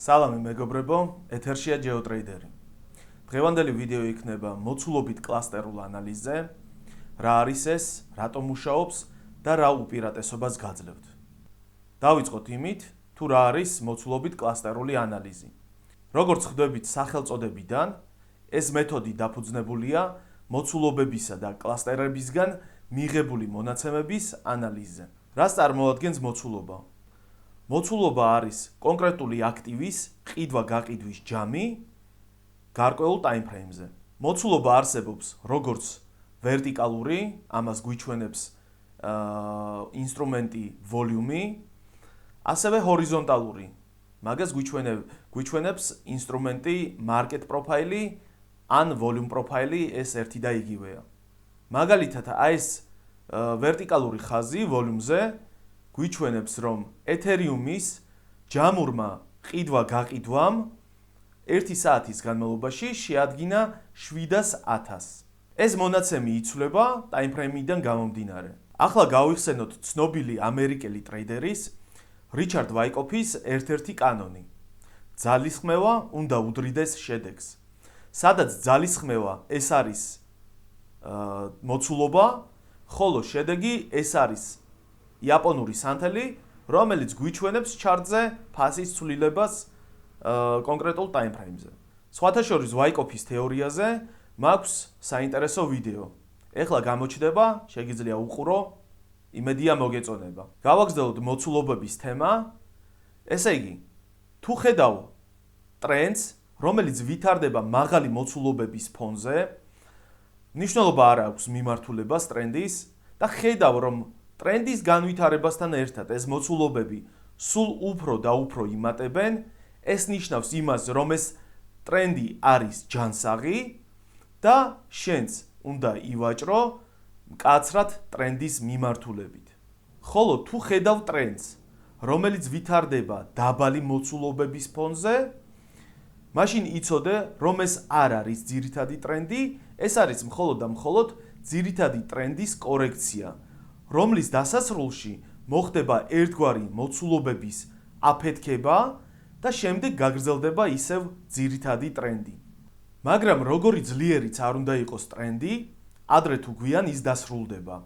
სალამი მეგობრებო, ეთერშია GeoTrader-ი. დღევანდელი ვიდეო იქნება მოცულობით კლასტერულ ანალიზზე, რა არის ეს, რატომ მუშაობს და რა უპირატესობას გაძლევთ. დავიწყოთ იმით, თუ რა არის მოცულობით კლასტერული ანალიზი. როგორც ხვდებით სახელწოდებიდან, ეს მეთოდი დაფუძნებულია მოცულობებისა და კლასტერებისგან მიღებული მონაცემების ანალიზზე. რას წარმოადგენს მოცულობა? მოცულობა არის კონკრეტული აქტივის ყიდვა-გაყიდვის ჯამი გარკვეულ ტაიმფრეიმზე. მოცულობა არსებობს როგორც ვერტიკალური, ამას გვიჩვენებს ინსტრუმენტი ვოლიუმი, ასევე ჰორიზონტალური. მაგას გვიჩვენებს ინსტრუმენტი მარკეტ პროფაილი ან ვოლიუმ პროფაილი, ეს ერთი და იგივეა. მაგალითად, ეს ვერტიკალური ხაზი ვოლიუმზე გვიჩვენებს, რომ ეთერიუმის ჯამურმა ყიდვა-გაყიდვამ 1 საათის განმავლობაში შეადგინა 700.000. ეს მონაცემი იცვლება ტაიმფრეიმიდან გამომდინარე. ახლა გავიხსენოთ ცნობილი ამერიკელი ტრეიდერის რიჩარდ ვაიკოფის ერთ-ერთი კანონი. ძალისხმევა უნდა უდრიდეს შედეგს. სადაც ძალისხმევა ეს არის მოცულობა, ხოლო შედეგი ეს არის იაპონური სანთელი, რომელიც გვიჩვენებს ჩარტზე ფასის ცვლილებას კონკრეტულ ტაიმფრეიმზე. სხვათა შორის ვაიკოფის თეორიაზე მაქვს საინტერესო ვიდეო. ეხლა გამოჩნდება, შეგიძლია უყურო, იმედია მოგეწონება. გავაგრძელოთ მოცულობების თემა. ესე იგი, თუ ხედავ ტრენდს, რომელიც ვითარდება მაღალი მოცულობების ფონზე, მნიშვნელობა არ აქვს მიმართულებას ტრენდის და ხედავ, რომ ტრენდის განვითარებასთან ერთად ეს მოცულობები სულ უფრო და უფრო იმატებენ, ეს ნიშნავს იმას, რომ ეს ტრენდი არის ჯანსაღი და შენც უნდა ივაჭრო მკაცრად ტრენდის მიმართულებით. ხოლო თუ ხედავ ტრენდს, რომელიც ვითარდება დაბალი მოცულობების ფონზე, მაშინ იცოდე, რომ ეს არ არის ძირითადი ტრენდი, ეს არის მხოლოდ და მხოლოდ ძირითადი ტრენდის კორექცია, რომლის დასასრულში მოხდება ერთგვარი მოცულობების აფეთქება და შემდეგ გაგრძელდება ისევ ძირითადი ტრენდი. მაგრამ როგორი ძლიერიც არ უნდა იყოს ტრენდი, ადრე თუ გვიან ის დასრულდება.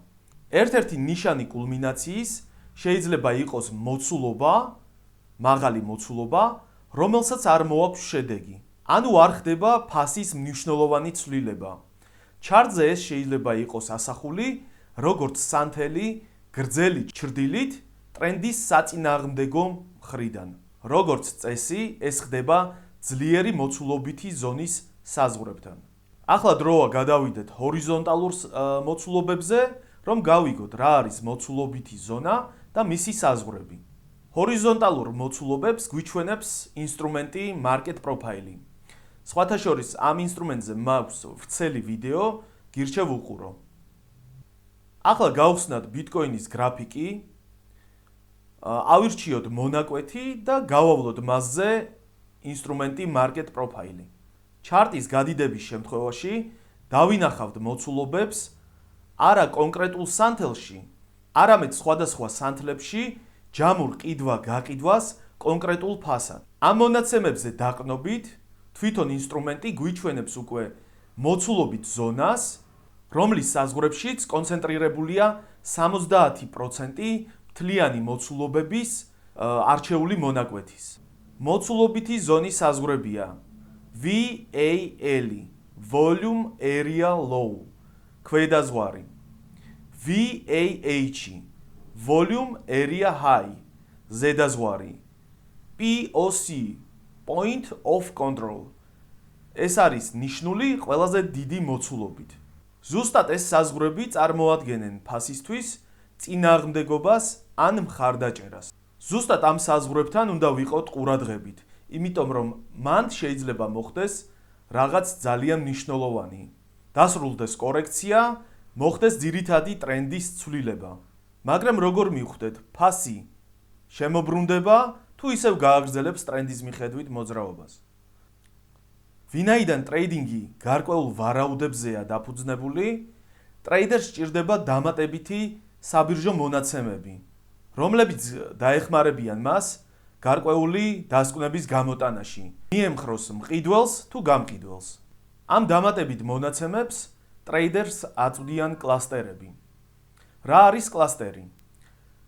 ერთ-ერთი ნიშანი კულმინაციის შეიძლება იყოს მოცულობა, მაღალი მოცულობა, რომელსაც არ მოაქვს შედეგი. ანუ არ ხდება ფასის მნიშვნელოვანი ცვლილება. ჩარტზე ეს შეიძლება იყოს ასახული როგორც სანთელი გრძელი ჩრდილით ტრენდის საწინააღმდეგო მხრიდან. როგორც წესი, ეს ხდება ძლიერი მოცულობითი ზონის საზღვრებთან. ახლა დროა გადავიდეთ ჰორიზონტალურ მოცულობებზე, რომ გავიგოთ რა არის მოცულობითი ზონა და მისი საზღვრები. ჰორიზონტალურ მოცულობებს გვიჩვენებს ინსტრუმენტი მარკეტ პროფაილი. სხვათა შორის ამ ინსტრუმენტზე მაქვს ვრცელი ვიდეო, გირჩევ უყურო. ახლა გავხსნათ ბიტკოინის გრაფიკი, ავირჩიოთ მონაკვეთი და გავავლოთ მასზე ინსტრუმენტი მარკეტ პროფაილი. ჩარტის გადიდების შემთხვევაში დავინახავთ მოცულობებს არა კონკრეტულ სანთელში, არამედ სხვადასხვა სანთლებში ჯამურ ყიდვა-გაყიდვას კონკრეტულ ფასად. ამ მონაცემებზე დაყნობით თვითონ ინსტრუმენტი გვიჩვენებს უკვე მოცულობით ზონას, რომლის საზღვრებშიც კონცენტრირებულია 70% მთლიანი მოცულობების არჩეული მონაკვეთის. მოცულობითი ზონის საზღვრებია VAL, Volume Area Low, ქვედა ზღვარი, VAH, Volume Area High, ზედა ზღვარი, POC, Point of Control. ეს არის ნიშნული ყველაზე დიდი მოცულობით. ზუსტად ეს საზღვრები წარმოადგენენ ფასისთვის წინააღმდეგობას ან მხარდაჭერას. ზუსტად ამ საზღვრებთან უნდა ვიყოთ ყურადღებით, იმიტომ რომ მან შეიძლება მოხდეს რაღაც ძალიან მნიშვნელოვანი. დასრულდეს კორექცია, მოხდეს ძირითადი ტრენდის ცვლილება. მაგრამ როგორ მივხვდეთ, ფასი შემოbrunდება თუ ისევ გააგრძელებს ტრენდის მიხედვით მოძრაობას. ვინაიდან ტრეიდინგი გარკვეულ ვარაუდებზეა დაფუძნებული, ტრეიდერს სჭირდება დამატებითი საბირჟო მონაცემები, რომლებიც დაეხმარებიან მას გარკვეული დასკვნების გამოტანაში, მიემხროს მყიდველს თუ გამყიდველს. ამ დამატებით მონაცემებს ტრეიდერს აწვდიან კლასტერები. რა არის კლასტერი?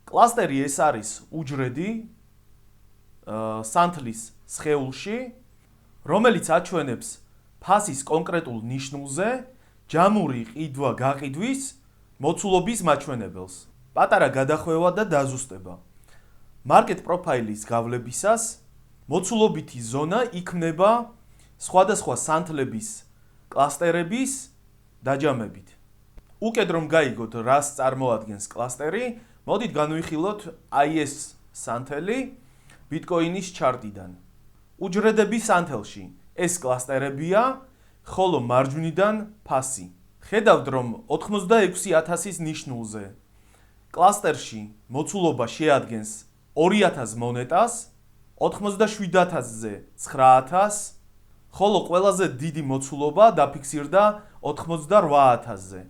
კლასტერი ეს არის უჯრედი სანთლის სხეულში, რომელიც აჩვენებს ფასის კონკრეტულ ნიშნულზე ჯამური ყიდვა-გაყიდვის მოცულობის მაჩვენებელს. პატარა გადახვევა და დაზუსტება. მარკეტ პროფაილის გავლებისას მოცულობითი ზონა იქმნება სხვადასხვა სანთლების კლასტერების დაჯამებით. უკეთ რომ გაიგოთ რას წარმოადგენს კლასტერი, მოდით განვიხილოთ IS სანთელი ბიტკოინის ჩარტიდან. უჯრედების სანთელში ეს კლასტერებია, ხოლო მარჯვნიდან ფასი. ხედავთ რომ 86,000-ის ნიშნულზე კლასტერში მოცულობა შეადგენს 2000 მონეტას, 87,000-ზე 9,000, ხოლო ყველაზე დიდი მოცულობა დაფიქსირდა 88,000-ზე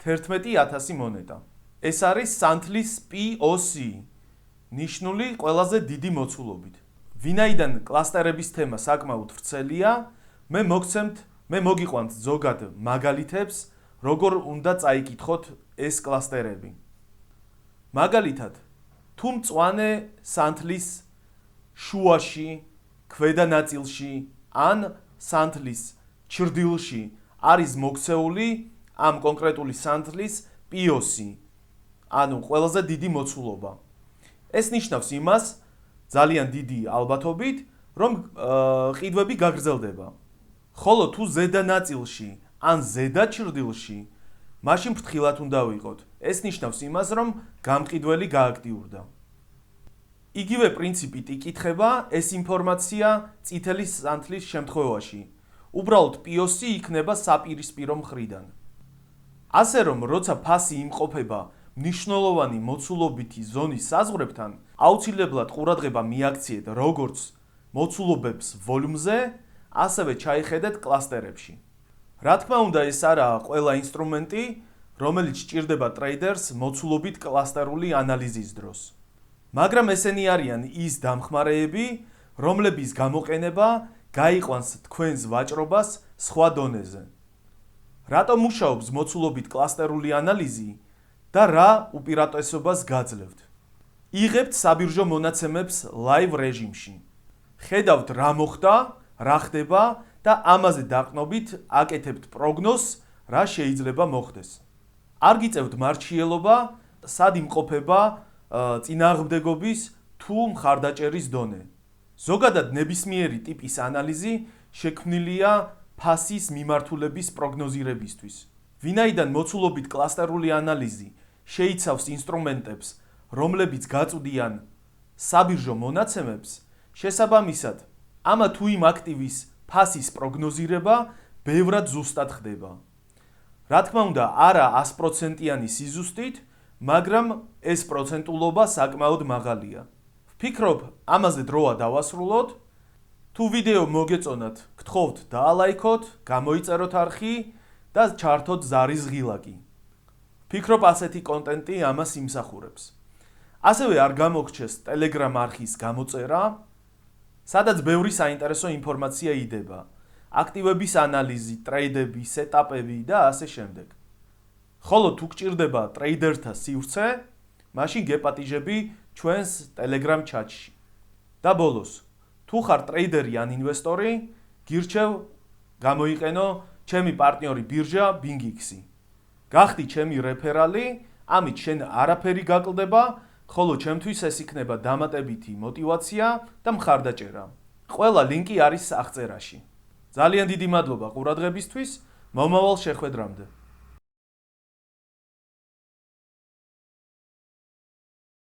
11,000 მონეტა. ეს არის სანთლის POC, ნიშნული ყველაზე დიდი მოცულობით. ვინაიდან კლასტერების თემა საკმაოდ ვრცელია, მე მოგიყვანთ ზოგად მაგალითებს, როგორ უნდა წაიკითხოთ ეს კლასტერები. მაგალითად, თუ მწვანე სანთლის შუაში, ქვედა ნაწილში ან სანთლის ჩრდილში არის მოქცეული ამ კონკრეტული სანთლის POC, ანუ ყველაზე დიდი მოცულობა. ეს ნიშნავს იმას, ძალიან დიდი ალბათობით, რომ ყიდვები გაგრძელდება. ხოლო თუ ზედა ნაწილში ან ზედა ჩრდილში, მაშინ ფრთხილად უნდა ვიყოთ. ეს ნიშნავს იმას, რომ გამყიდველი გააქტიურდა. იგივე პრინციპით იკითხება ეს ინფორმაცია წითელი სანთლის შემთხვევაში. უბრალოდ POC იქნება საპირისპირო მხრიდან. ასე რომ, როცა ფასი იმყოფება მნიშვნელოვანი მოცულობითი ზონის საზღვრებთან, აუცილებლად ყურადღება მიაქციეთ როგორც მოცულობებს ვოლუმზე, ასევე ჩაიხედეთ კლასტერებში. რა თქმა უნდა, ეს არაა ყველა ინსტრუმენტი, რომელიც სჭირდება ტრეიდერს მოცულობით კლასტერული ანალიზის დროს. მაგრამ ესენი არიან ის დამხმარეები, რომლების გამოყენება გაიყვანს თქვენს ვაჭრობას სხვა დონეზე. რატომ მუშაობს მოცულობით კლასტერული ანალიზი და რა უპირატესობას გაძლევთ? იღებთ საბირჟო მონაცემებს live რეჟიმში. ხედავთ რა მოხდა, რა ხდება და ამაზე დაყნობით აკეთებთ პროგნოზს, რა შეიძლება მოხდეს. არ გიწევთ მარჩიელობა, სად იმყოფება წინააღმდეგობის თუ მხარდაჭერის დონე. ზოგადად ნებისმიერი ტიპის ანალიზი შექმნილია ფასის მიმართულების პროგნოზირებისთვის. ვინაიდან მოცულობით კლასტერული ანალიზი შეიცავს ინსტრუმენტებს, რომლებიც გაწვდიან საბირჟო მონაცემებს, შესაბამისად, ამა თუ იმ აქტივის ფასის პროგნოზირება ბევრად ზუსტად ხდება. რა თქმა უნდა, არა 100%-იანი სიზუსტით, მაგრამ ეს პროცენტულობა საკმაოდ მაღალია. ვფიქრობ, ამაზე დროა დავასრულოთ. თუ ვიდეო მოგეწონათ, გთხოვთ დაალაიქოთ, გამოიწეროთ არხი და ჩართოთ ზარის ღილაკი. ვფიქრობ, ასეთი კონტენტი ამას იმსახურებს. ასევე არ გამოგრჩეს Telegram არხის გამოწერა, სადაც ბევრი საინტერესო ინფორმაცია იდება. აქტივების ანალიზი, ტრეიდები, სეტაპები და ასე შემდეგ. ხოლო თუ გჭირდება ტრეიდერთა სივრცე, მაშინ გეპატიჟები ჩვენს Telegram ჩატში. და ბოლოს, თუ ხარ ტრეიდერი ან ინვესტორი, გირჩევ გამოიყენო ჩემი პარტნიორი ბირჟა BingX-ი. გახდი ჩემი რეფერალი, ამით შენ არაფერი გაკლდება, ხოლო ჩემთვის ეს იქნება დამატებითი мотивация და მხარდაჭერა. ყველა ლინკი არის აღწერაში. ძალიან დიდი მადლობა ყურადღებისთვის, მომავალ შეხვედრამდე.